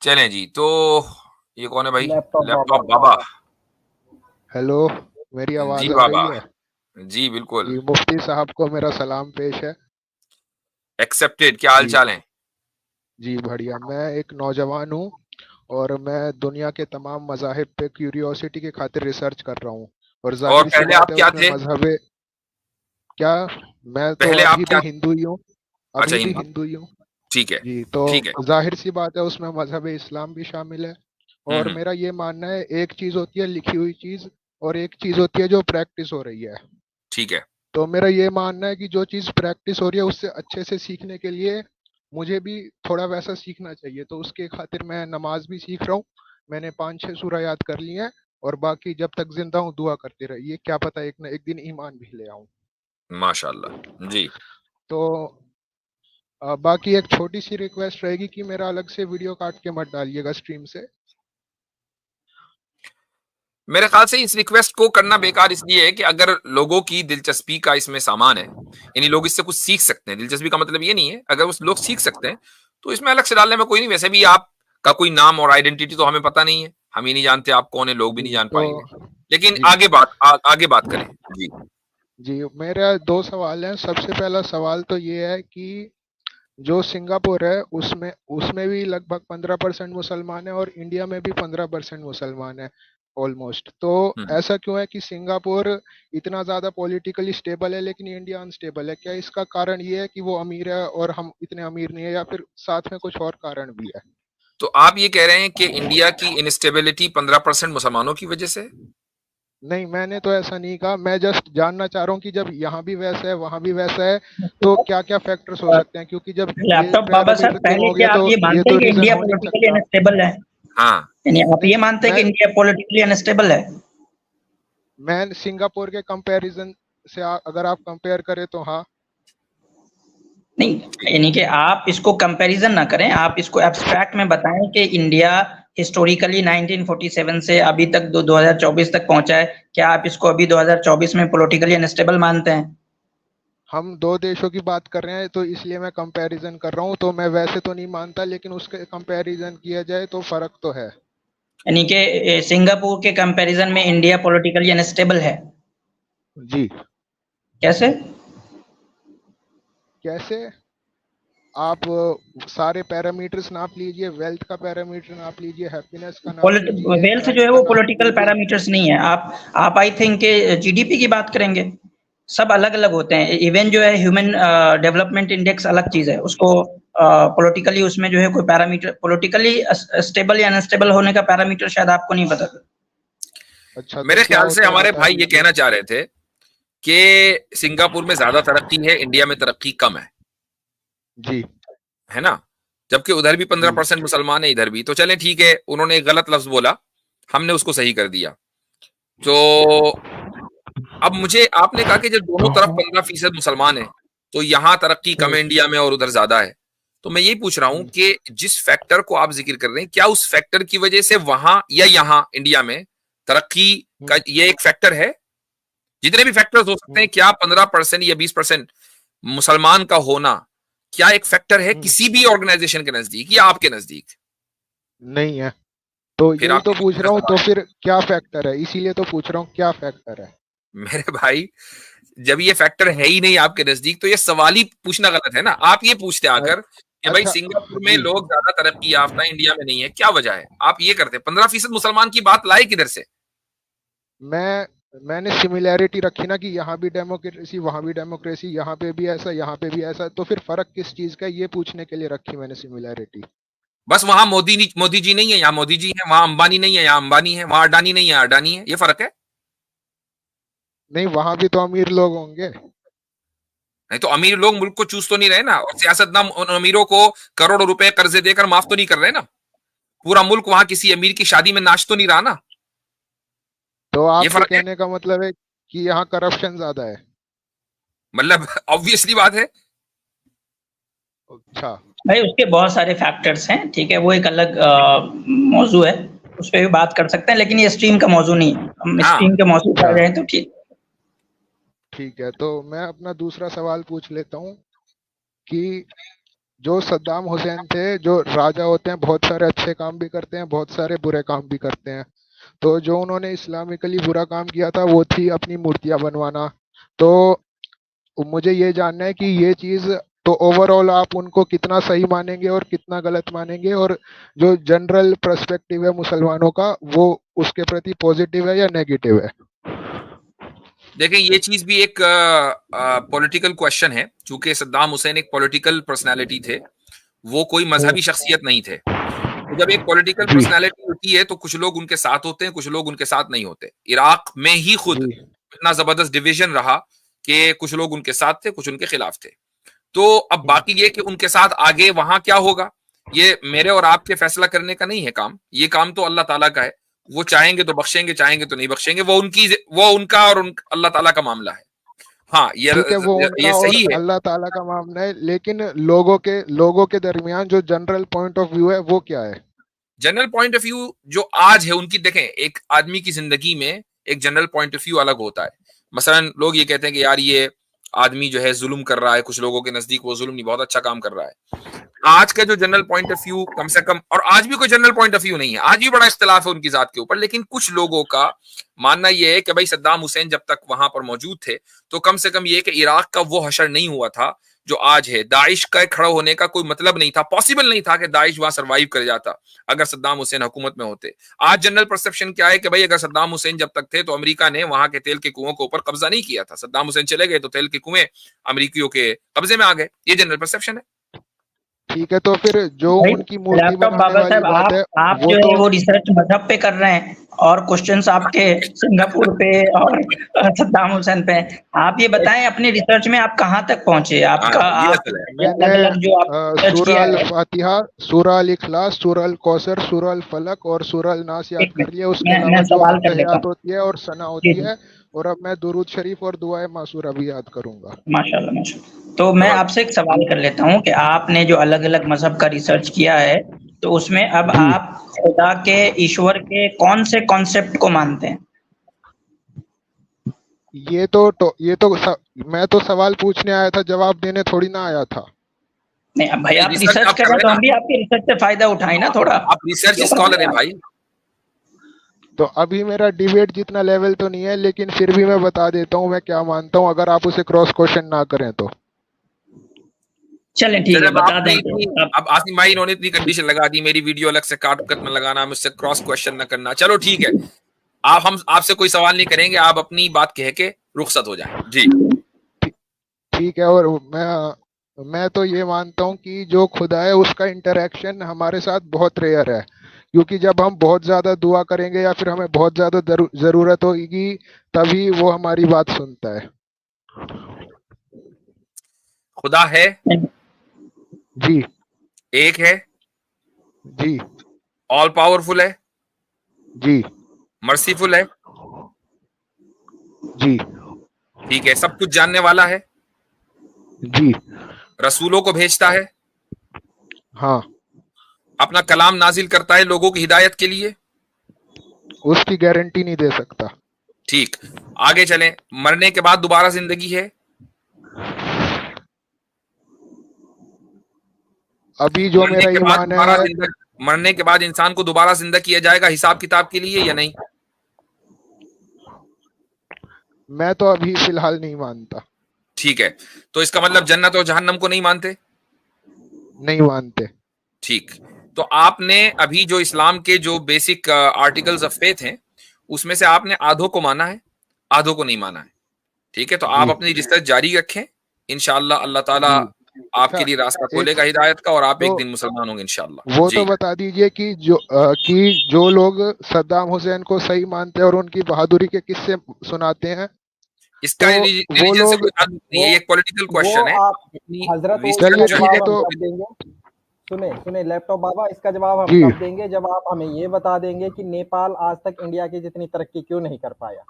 चलें जी। तो ये कौन है भाई? लैपटॉप बाबा। लैपटॉप बाबा। हेलो, मेरी जी आवाज आ बाबा। रही है? जी बिल्कुल। जी, मुफ्ती साहब को मेरा सलाम पेश है। एक्सेप्टेड। क्या हाल जी चाल है? जी, बढ़िया। मैं एक नौजवान हूँ और मैं दुनिया के तमाम मज़ाहिब पे क्यूरियोसिटी की खातिर रिसर्च कर रहा हूँ। और और जाहिर सी पहले बात आप है क्या उसमें थे? मजहब क्या। मैं तो पहले आप अभी भी क्या? हिंदू ही हूँ। अच्छा, अभी भी हिंदू। हिंदू ही हूँ। ठीक है। जी, तो ठीक है। जाहिर सी बात है उसमें मजहब इस्लाम भी शामिल है। और हम्म। मेरा ये मानना है, एक चीज़ होती है लिखी हुई चीज़ और एक चीज़ होती है जो प्रैक्टिस हो रही है। ठीक है। तो मेरा ये मानना है कि जो चीज़ प्रैक्टिस हो रही है उससे अच्छे से सीखने के लिए मुझे भी थोड़ा वैसा सीखना चाहिए। तो उसके खातिर मैं नमाज भी सीख रहा हूँ। मैंने 5-6 सूरा याद कर ली हैं। और बाकी जब तक जिंदा हूँ दुआ करते रहिए, क्या पता एक न एक दिन ईमान भी ले आऊँ। माशाल्लाह जी। तो बाकी एक छोटी सी रिक्वेस्ट रहेगी कि मेरा अलग से वीडियो काट के मत डालिएगा स्ट्रीम से। मेरे ख्याल से इस रिक्वेस्ट को करना बेकार इसलिए है कि अगर लोगों की दिलचस्पी का इसमें सामान है, यानी लोग इससे कुछ सीख सकते हैं। दिलचस्पी का मतलब ये नहीं है, अगर उस लोग सीख सकते हैं तो इसमें अलग से डालने में कोई नहीं। वैसे भी आपका कोई नाम और आइडेंटिटी तो हमें पता नहीं है, हम ही नहीं जानते आप कौन है, लोग भी नहीं जी जान तो पाएंगे। लेकिन जी आगे बात करें जी। जी, मेरा दो सवाल हैं। सबसे पहला सवाल तो ये है कि जो सिंगापुर है उसमें उसमें भी लगभग 15% मुसलमान है और इंडिया में भी 15% मुसलमान है ऑलमोस्ट। तो हम्म। ऐसा क्यों है कि सिंगापुर इतना ज्यादा पॉलिटिकली स्टेबल है लेकिन इंडिया अनस्टेबल है? क्या इसका कारण ये है कि वो अमीर है और हम इतने अमीर नहीं है, या फिर साथ में कुछ और कारण भी है? तो आप ये कह रहे हैं कि इंडिया की इनस्टेबिलिटी 15% मुसलमानों की वजह से है? नहीं, मैंने तो ऐसा नहीं कहा। मैं जस्ट जानना चाह रहा हूँ कि जब यहाँ भी वैसा है वहाँ भी वैसा है तो क्या क्या फैक्टर्स हो सकते हैं, क्योंकि जब ये लैपटॉप बाबा साहब, पैरामीटर तीन पहले हो गया क्या आप तो ये ये मानते तो हैं कि रीजन इंडिया हो नहीं पॉलिटिकली सकता। अनस्टेबल है? हाँ। यानी आप नहीं, ये मानते हैं कि मैं इंडिया पॉलिटिकली अनस्टेबल है? मैं सिंगापुर के कंपैरिजन से अगर आप कंपेयर करें तो हाँ। नहीं, ठीक। यानी कि आप इसको कंपैरिजन ना करें, आप इसको एब्स्ट्रैक्ट में बताएं कि इंडिया हिस्टोरिकली 1947 से अभी तक 2024 तक पहुंचा है। क्या आप इसको अभी 2024 में पॉलिटिकली अनस्टेबल मानते हैं? हम दो देशों की बात कर रहे हैं तो इसलिए मैं कंपैरिजन कर रहा हूँ। तो मैं वैसे तो नहीं मानता, लेकिन उसके कंपैरिजन किया जाए तो फर्क तो है। यानी कि सिंगापुर के कंपैरिजन में इंडिया पॉलिटिकली अनस्टेबल है? जी। कैसे? कैसे? आप सारे पैरामीटर्स नाप लीजिए, वेल्थ का पैरामीटर नाप लीजिए, हैप्पीनेस का नाप लीजिए, वेल्थ जो क्राइम है का वो नाप पॉलिटिकल लीजिए। पैरामीटर्स नहीं है। आप आई थिंक के जीडीपी की बात करेंगे। सब अलग अलग होते हैं। इवन जो है ह्यूमन डेवलपमेंट इंडेक्स अलग चीज है। उसको पॉलिटिकली उसमें जो है कोई पैरामीटर, पॉलिटिकली स्टेबल या अनस्टेबल होने का पैरामीटर शायद आपको नहीं पता। अच्छा, तो मेरे क्या ख्याल से होता है हमारे बता भाई ये दीजिए। कहना चाह रहे थे कि सिंगापुर में ज्यादा तरक्की है, इंडिया में तरक्की कम जी है ना? जबकि उधर भी पंद्रह जी परसेंट मुसलमान है, इधर भी। तो चले ठीक है, उन्होंने एक गलत लफ्ज बोला, हमने उसको सही कर दिया। तो अब मुझे आपने कहा कि जब दोनों तरफ 15% मुसलमान है तो यहां तरक्की कम हम्म है, इंडिया में और उधर ज्यादा है। तो मैं यही पूछ रहा हूं हम्म कि जिस फैक्टर को आप जिक्र कर रहे हैं, क्या उस फैक्टर की वजह से वहां या यहां इंडिया में तरक्की का हम्म ये एक फैक्टर है? जितने भी फैक्टर्स हो सकते हैं, हम्म क्या 15% या 20% मुसलमान का होना क्या एक फैक्टर है हम्म। किसी भी ऑर्गेनाइजेशन के नजदीक या आपके नजदीक? नहीं है। तो फिर यही आप तो ये पूछ दूसरा रहा हूँ, तो सवाल। फिर क्या फैक्टर है? इसीलिए तो पूछ रहा हूँ क्या फैक्टर है। मेरे भाई, जब ये फैक्टर है ही नहीं आपके नजदीक तो ये सवाल ही पूछना गलत है ना। आप ये पूछते अ- आकर कि भाई अच्छा। सिंगापुर में जी, लोग ज्यादा तरक्की याफ्ता है, इंडिया में नहीं है, क्या वजह है? आप ये करते 15% मुसलमान की बात लाए किधर से? मैंने सिमिलैरिटी रखी ना कि यहाँ भी डेमोक्रेसी वहाँ भी डेमोक्रेसी, यहाँ पे भी ऐसा यहाँ पे भी ऐसा, तो फिर फर्क किस चीज का है, ये पूछने के लिए रखी मैंने सिमिलैरिटी। बस वहां मोदी जी नहीं है, यहाँ मोदी जी है। वहां अंबानी नहीं है, यहाँ अंबानी है। वहां अडानी नहीं है, अडानी है। ये फर्क है। नहीं, वहां भी तो अमीर लोग होंगे। नहीं तो अमीर लोग मुल्क को चूस तो नहीं रहे ना, और सियासतदान उन अमीरों को करोड़ों रुपए कर्जे देकर माफ तो नहीं कर रहे ना। पूरा मुल्क वहां किसी अमीर की शादी में नाच तो नहीं रहा ना। तो ये आपके फर्क है। कहने का मतलब है कि यहाँ करप्शन ज्यादा है? मतलब ऑब्वियसली बात है। अच्छा। भाई उसके बहुत सारे फैक्टर्स हैं, ठीक है, वो एक अलग मौजू है। उस पर भी बात कर सकते हैं, लेकिन ये स्ट्रीम का मौजू नहीं है। हम हाँ। स्ट्रीम के मौजू पर आ अच्छा, जाए तो ठीक। ठीक है। तो मैं अपना दूसरा सवाल पूछ लेता हूँ कि जो सद्दाम हुसैन थे, जो राजा होते हैं बहुत सारे अच्छे काम भी करते हैं, बहुत सारे बुरे काम भी करते हैं। तो जो उन्होंने इस्लामिकली बुरा काम किया था वो थी अपनी मूर्तियां बनवाना। तो मुझे ये जानना है कि ये चीज तो ओवरऑल आप उनको कितना सही मानेंगे और कितना गलत मानेंगे, और जो जनरल पर्सपेक्टिव है मुसलमानों का वो उसके प्रति पॉजिटिव है या नेगेटिव है? देखें, ये चीज भी एक पॉलिटिकल क्वेश्चन है, चूंकि सद्दाम हुसैन एक पॉलिटिकल पर्सनालिटी थे, वो कोई मजहबी शख्सियत नहीं थे। तो जब एक पॉलिटिकल जी पर्सनालिटी होती है तो कुछ लोग उनके साथ होते हैं, कुछ लोग उनके साथ नहीं होते। इराक में ही खुद जी इतना जबरदस्त डिवीजन रहा कि कुछ लोग उनके साथ थे, कुछ उनके खिलाफ थे। तो अब बाकी ये कि उनके साथ आगे वहां क्या होगा, ये मेरे और आपके फैसला करने का नहीं है काम। ये काम तो अल्लाह ताला का है। वो चाहेंगे तो बख्शेंगे, चाहेंगे तो नहीं बख्शेंगे। वो उनका और अल्लाह ताला का मामला है। हाँ, ठीक है, वो उनका ये और सही है। अल्लाह ताला का मामला है, लेकिन लोगों के दरमियान जो जनरल पॉइंट ऑफ व्यू है वो क्या है? जनरल पॉइंट ऑफ व्यू जो आज है उनकी, देखें, एक आदमी की जिंदगी में एक जनरल पॉइंट ऑफ व्यू अलग होता है। मसलन लोग ये कहते हैं कि यार ये आदमी जो है जुल्म कर रहा है, कुछ लोगों के नजदीक वो जुल्म नहीं, बहुत अच्छा काम कर रहा है। आज का जो जनरल पॉइंट ऑफ व्यू, कम से कम, और आज भी कोई जनरल पॉइंट ऑफ व्यू नहीं है, आज भी बड़ा इख्तिलाफ है उनकी जात के ऊपर, लेकिन कुछ लोगों का मानना यह है कि भाई सद्दाम हुसैन जब तक वहां पर मौजूद थे तो कम से कम ये कि इराक का वो हशर नहीं हुआ था जो आज है। दाइश का खड़ा होने का कोई मतलब नहीं था, पॉसिबल नहीं था कि दाइश वहां सर्वाइव कर जाता अगर सद्दाम हुसैन हुकूमत में होते। आज जनरल परसेप्शन क्या है कि भाई अगर सद्दाम हुसैन जब तक थे तो अमेरिका ने वहां के तेल के कुओं के ऊपर कब्जा नहीं किया था। सद्दाम हुसैन चले गए तो तेल के कुएं अमेरिकियों के कब्जे में आ गए। ये जनरल परसेप्शन है। ठीक है, तो फिर जो भाई उनकी मूर्ति लैपटॉप बनाने बाबा वाली साहब, बात है आप वो जो है तो वो रिसर्च मजहब पे कर रहे हैं और क्वेश्चंस आपके सिंगापुर पे और सद्दाम हुसैन पे हैं। आप ये बताएं अपनी रिसर्च में आप कहाँ तक पहुंचे, हाँ, आपका ये आप असल है। अलग मैंने अलग जो आप रिसर्च सूरह किया अल है। फातिहा, सूरह अल इखलास, सूरह अल कौसर, सूरह अल फलक और सूरह अल नास याद एक कर लिया। उसके मिनट अलावा मैं जो सवाल कर लेता अत्तहियात हूँ। होती है और सना जी होती जी, है, और अब मैं दुरूद शरीफ और दुआए मासूरा भी याद करूंगा। माशाल्लाह माशाल्लाह। तो मैं आपसे एक सवाल कर लेता हूँ कि आपने जो अलग अलग मजहब का रिसर्च किया है, तो उसमें अब जी, आप खुदा के, ईश्वर के कौन से कॉन्सेप्ट को मानते हैं? मैं तो सवाल पूछने आया था, जवाब देने थोड़ी ना आया था। नहीं अब भाई आप रिसर्च रिसर्च आप कर कर रहे हैं रहे तो हैं हम भी आपके रिसर्च से फायदा उठाएं ना ना, थोड़ा। आप रिसर्च क्यों कर स्कॉलर रहे हैं हैं भाई। तो अभी मेरा डिबेट जितना लेवल तो नहीं है, लेकिन फिर भी मैं बता देता हूँ मैं क्या मानता हूँ, अगर आप उसे क्रॉस क्वेश्चन ना करें तो। चलें ठीक चले, है, अब बता आपने दें तो इतनी, आप। अब आसिम भाई इन्होंने इतनी कंडीशन लगा दी, मेरी वीडियो अलग से काट कट में लगाना, मुझसे क्रॉस क्वेश्चन ना करना। चलो ठीक है, आप, हम आपसे कोई सवाल नहीं करेंगे, आप अपनी बात कह के रुखसत हो जाएं जी। ठीक है, और मैं तो ये मानता हूँ कि जो खुदा है उसका इंटरेक्शन हमारे साथ बहुत रेयर है, क्योंकि जब हम बहुत ज्यादा दुआ करेंगे या फिर हमें बहुत ज्यादा जरूरत होगी तभी वो हमारी बात सुनता है। खुदा है, जी एक है, जी ऑल पावरफुल है, जी मर्सीफुल है, जी ठीक है, सब कुछ जानने वाला है, जी रसूलों को भेजता है, हाँ, अपना कलाम नाजिल करता है लोगों की हिदायत के लिए। उसकी गारंटी नहीं दे सकता। ठीक, आगे चलें, मरने के बाद दोबारा जिंदगी है। अभी जो मरने मेरा के बाद ईमान दोबारा है, जिंदा, मरने के बाद इंसान को दोबारा जिंदा किया जाएगा हिसाब किताब के लिए या नहीं? मैं तो अभी फिलहाल नहीं मानता। ठीक है, तो इसका मतलब जन्नत और जहन्नम को नहीं मानते? नहीं मानते। ठीक, तो आपने अभी जो इस्लाम के जो बेसिक आर्टिकल्स ऑफ फेथ हैं उसमें से आपने आधों को माना है, आधों को नहीं माना है। ठीक है, तो आप जी अपनी रिसर्च जारी रखें, इंशाअल्लाह अल्लाह ताला जी। अच्छा, आपके लिए रास्ता एक खोलेगा हिदायत का, और आप एक तो दिन मुसलमान होंगे इंशाअल्लाह वो जी। तो बता दीजिए कि जो लोग सद्दाम हुसैन को सही मानते हैं और उनकी बहादुरी के किस्से सुनाते हैं, इसका तो वो रिलीजन से लोग, कोई ताल्लुक नहीं है, वो ये एक पॉलिटिकल वो क्वेश्चन है। आप अपनी हजरत, वो रिसर्च इसका चलिए जो ठीक है है, जवाब हम तो कब देंगे? सुने सुने लैपटॉप बाबा, इसका जवाब हम जी कब देंगे? जब आप हमें ये बता देंगे कि नेपाल आज तक इंडिया की जितनी तरक्की क्यों नहीं कर पाया,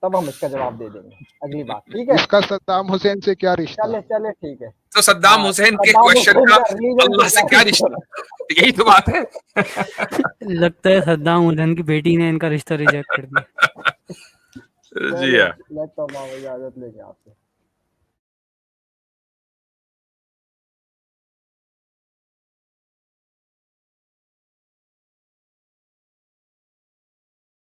तब हम इसका जवाब दे देंगे अगली बार, ठीक है? इसका सद्दाम हुसैन से क्या रिश्ता? चले चले ठीक है। तो सद्दाम हाँ, हुसैन के सद्दाम क्वेश्चन हुसैन का का रिलीजन अल्लाह से से क्या क्या रिश्ता, यही तो बात है। लगता है सद्दाम हुसैन की बेटी ने इनका रिश्ता रिजेक्ट कर दिया। जी हाँ, लैपटॉप बाबा इजाजत लेंगे आपसे।